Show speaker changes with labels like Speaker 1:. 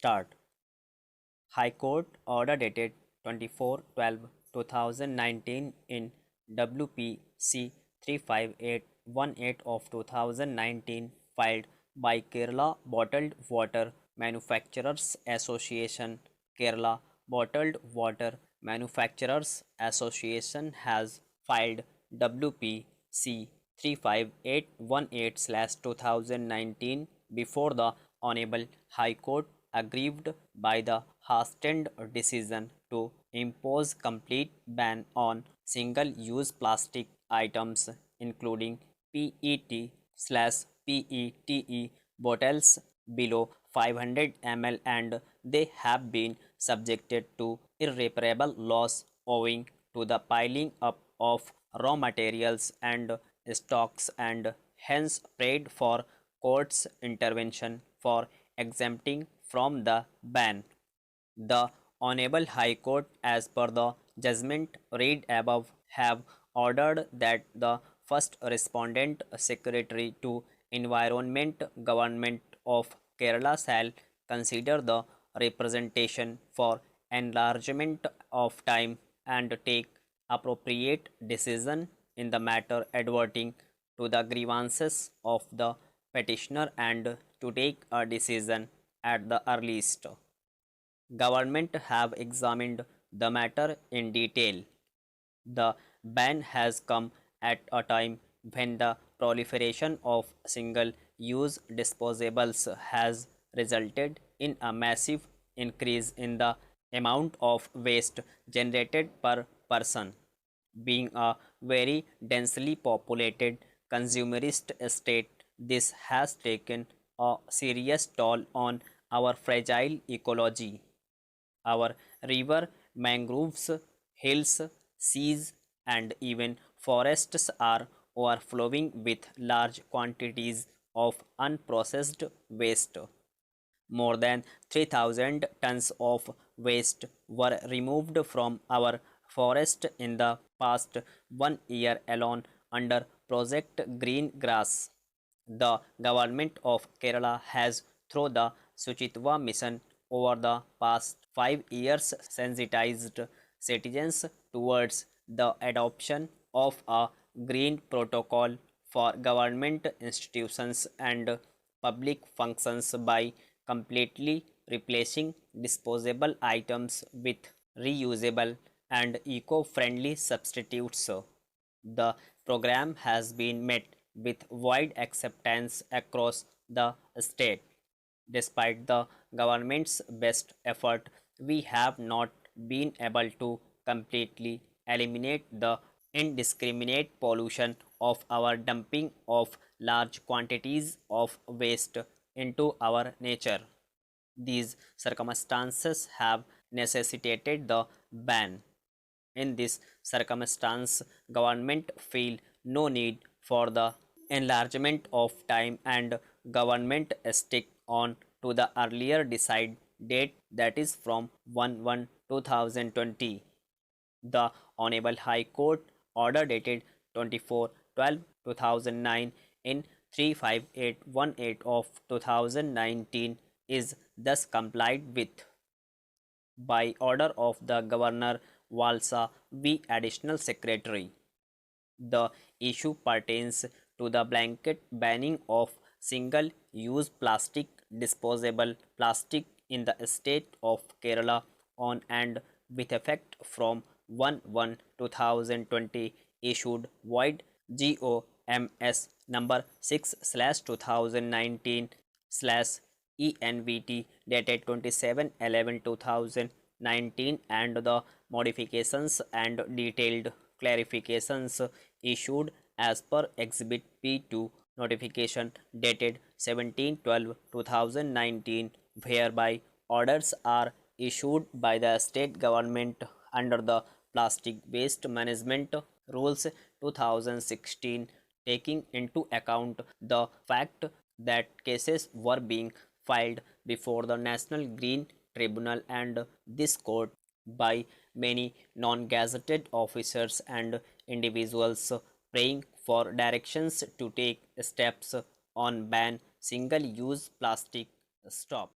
Speaker 1: Start. High Court order dated 24/12/2019 in WPC 35818 of 2019 filed by Kerala Bottled Water Manufacturers Association. Kerala Bottled Water Manufacturers Association has filed WPC 35818/2019 before the Honorable High Court, aggrieved by the hastened decision to impose complete ban on single-use plastic items, including PET/PETE bottles below 500 ml, and they have been subjected to irreparable loss owing to the piling up of raw materials and stocks, and hence prayed for court's intervention for exempting from the ban. The Honorable High Court, as per the judgment read above, have ordered that the first respondent secretary to Environment Government of Kerala shall consider the representation for enlargement of time and take appropriate decision in the matter, adverting to the grievances of the petitioner and to take a decision at the earliest. Government have examined the matter in detail. The ban has come at a time when the proliferation of single-use disposables has resulted in a massive increase in the amount of waste generated per person. Being a very densely populated consumerist state, this has taken a serious toll on our fragile ecology. Our river, mangroves, hills, seas, and even forests are overflowing with large quantities of unprocessed waste. More than 3,000 tons of waste were removed from our forest in the past 1 year alone under Project Green Grass. The government of Kerala has, through the Suchitwa mission, over the past 5 years sensitized citizens towards the adoption of a green protocol for government institutions and public functions by completely replacing disposable items with reusable and eco-friendly substitutes. The program has been met with wide acceptance across the state. Despite the government's best effort, we have not been able to completely eliminate the indiscriminate pollution of our dumping of large quantities of waste into our nature. These circumstances have necessitated the ban. In this circumstance, government feel no need for the enlargement of time, and government stick on to the earlier decide date, that is from 1/1/2020. The Honorable High Court order dated 24/12/2009 in 35818 of 2019 is thus complied with. By order of the Governor Valsa V. Additional Secretary, the issue pertains to the blanket banning of single-use plastic, disposable plastic in the state of Kerala on and with effect from 1/1/2020, issued void GOMS number 6/2019/ENVT dated 27/11/2019, and the modifications and detailed clarifications issued as per Exhibit P2 notification dated 17/12/2019, whereby orders are issued by the state government under the Plastic Waste Management Rules 2016, taking into account the fact that cases were being filed before the National Green Tribunal and this court by many non-gazetted officers and individuals praying for directions to take steps on ban single-use plastic. Stop.